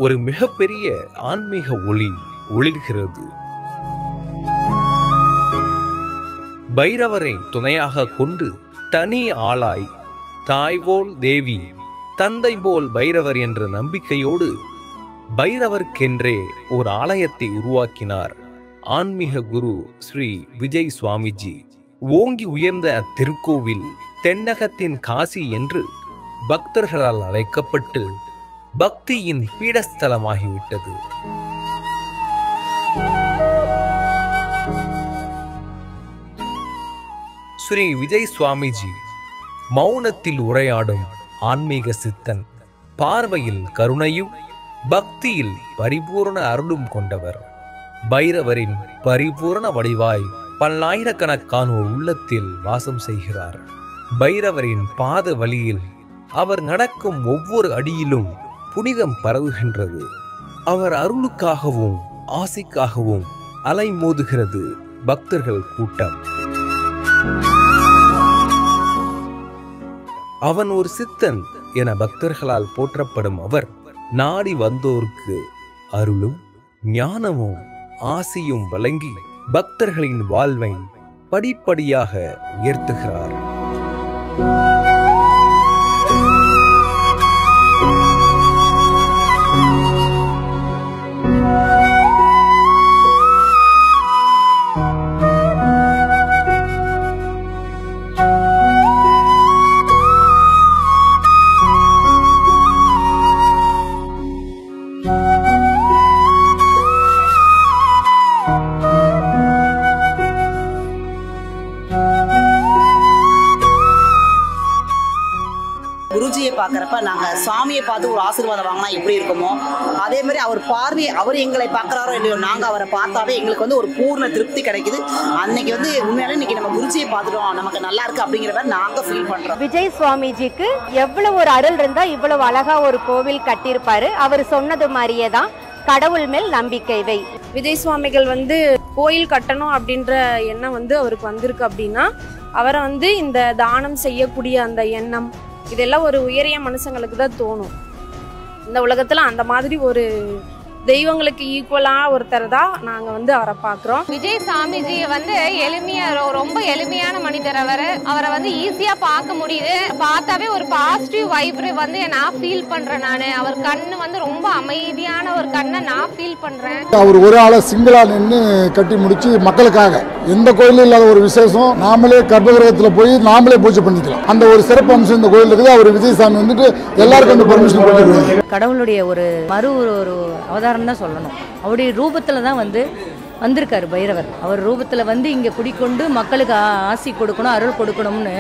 ஒரு மிகப்பெரிய ஆன்மீக ஒளி ஒளிர்கிறது. பைரவரை துணையாக கொண்டு தனி ஆளாய் தாய் போல் தேவி, தந்தை போல் பைரவர் என்ற நம்பிக்கையோடு பைரவர்க்கென்றே ஒரு ஆலயத்தை உருவாக்கினார் ஆன்மீக குரு ஸ்ரீ விஜய் சுவாமிஜி. ஓங்கி உயர்ந்த அத்திருக்கோவில் தென்னகத்தின் காசி என்று பக்தர்களால் அழைக்கப்பட்டு பக்தியின் பீடஸ்தலமாகிவிட்டது. ஸ்ரீ விஜய் சுவாமிஜி மௌனத்தில் உரையாடும் ஆன்மீக சித்தன், பார்வையில் கருணையும் பக்தியில் பரிபூர்ண அருளும் கொண்டவர். பைரவரின் பரிபூர்ண வடிவாய் பல்லாயிரக்கணக்கானோர் உள்ளத்தில் வாசம் செய்கிறார். பைரவரின் பாத வழியில் அவர் நடக்கும் ஒவ்வொரு அடியிலும் புனிதம் பரவுகின்றது. அவர் அருளுக்காகவும் ஆசைக்காகவும் அலைமோதுகிறது பக்தர்கள் கூட்டம். அவன் ஒரு சித்தன் என பக்தர்களால் போற்றப்படும் அவர் நாடி வந்தோருக்கு அருளும் ஞானமும் ஆசையும் வழங்கி பக்தர்களின் வாழ்வை படிப்படியாக உயர்த்துகிறார். குருஜியை பார்க்குறப்ப நாங்கள் சாமியை பார்த்து ஒரு ஆசீர்வாதம் வாங்கினா எப்படி இருக்குமோ அதே மாதிரி அவர் பார்வையை அவர் எங்களை பார்க்குறாரோ இல்லையோ நாங்கள் அவரை பார்த்தாவே எங்களுக்கு வந்து ஒரு பூர்ண திருப்தி கிடைக்குது. அன்னைக்கு வந்து உண்மையாலே இன்னைக்கு நம்ம குருஜியை பார்த்துட்டோம், நமக்கு நல்லா இருக்கு அப்படிங்கிற மாதிரி நாங்கள் ஃபீல் பண்ணுறோம். விஜய் சுவாமிஜிக்கு எவ்வளவு ஒரு அருள் இருந்தால் இவ்வளவு அழகா ஒரு கோவில் கட்டியிருப்பாரு. அவர் சொன்னது மாதிரியே தான் கடவுள் மேல் நம்பிக்கை வை. விஜய் சுவாமிகள் வந்து கோயில் கட்டணும் அப்படின்ற எண்ணம் வந்து அவருக்கு வந்திருக்கு அப்படின்னா அவரை வந்து இந்த தானம் செய்யக்கூடிய அந்த எண்ணம் இதெல்லாம் ஒரு உயரிய மனுஷங்களுக்கு தான் தோணும். இந்த உலகத்தில் அந்த மாதிரி ஒரு தெய்வங்களுக்கு ஈக்குவலாக ஒருத்தர் தான் நாங்கள் வந்து அவரை பார்க்குறோம். விஜய் சாமிஜியை வந்து ரொம்ப எளிமையான மனிதர். அவரை வந்து ஈஸியாக பார்க்க முடியுது. பார்த்தாவே ஒரு பாசிட்டிவ் வைப்ரே வந்து நான் ஃபீல் பண்ணுறேன். அவர் கண்ணு வந்து ரொம்ப அமைதியான ஒரு கண்ணை நான் ஃபீல் பண்ணுறேன். அவர் ஒரு ஆளை சிங்கிளா நின்று கட்டி முடிச்சு மக்களுக்காக எந்த கோயிலும் இல்லாத ஒரு விசேஷம். நாமளே கர்ப்பகிரகத்தில் போய் நாமளே பூஜை பண்ணிக்கலாம். அந்த ஒரு சிறப்பு அம்சம் இந்த கோயில் இருக்குது. அவர் விஜய் சாமி வந்துட்டு எல்லாருக்கும் அந்த பர்மிஷன் கொடுத்துருவாங்க. கடவுளுடைய ஒரு அவதாரம் தான் சொல்லணும். அவருடைய ரூபத்துல தான் வந்திருக்காரு பைரவர். அவர் ரூபத்துல வந்து இங்க குடிக்கொண்டு மக்களுக்கு ஆசி கொடுக்கணும், அருள் கொடுக்கணும்னு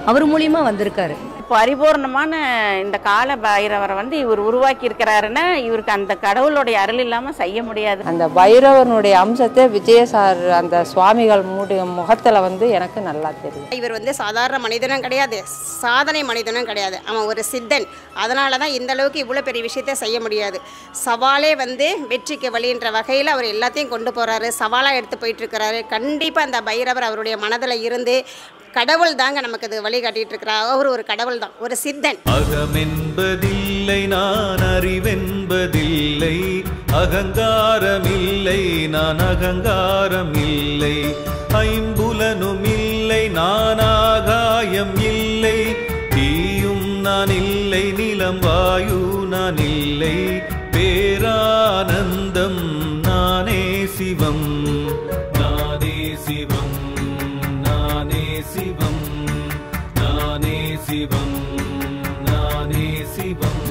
அவர் மூலியமா வந்திருக்காரு. பரிபூர்ணமான இந்த கால பைரவரை வந்து இவர் உருவாக்கி இருக்கிறாருன்னா இவருக்கு அந்த கடவுளுடைய அருள் இல்லாம செய்ய முடியாது. அந்த பைரவனுடைய அம்சத்தை விஜய சார் அந்த சுவாமிகள் முகத்துல வந்து எனக்கு நல்லா தெரியும். இவர் வந்து சாதாரண மனிதனும் கிடையாது, சாதனை மனிதனும் கிடையாது. அவன் ஒரு சித்தன். அதனால தான் இந்த அளவுக்கு இவ்வளோ பெரிய விஷயத்த செய்ய முடியாது. சவாலே வந்து வெற்றிக்கு வழின்ற வகையில் அவர் எல்லாத்தையும் கொண்டு போகிறாரு, சவாலாக எடுத்து போயிட்டுருக்கிறாரு. கண்டிப்பாக அந்த பைரவர் அவருடைய மனதில் இருந்து கடவுள் தாங்க நமக்கு அது வழிகாட்டிட்டு இருக்கிறார். அவர் ஒரு கடவுள் தான், ஒரு சித்தன். அகமென்பதில்லை, நான் அறிவென்பதில்லை, அகங்காரமில்லை, நான் அகங்காரம் இல்லை, ஐம்புலனும் இல்லை, நான் ஆகாயம் இல்லை, தீயும் நான் இல்லை, நிலம் வாயு நான் இல்லை, பேரானந்தம் நானே சிவம், நானே சிவம், நானே சிவம், நானே சிவம், நானே சிவம்.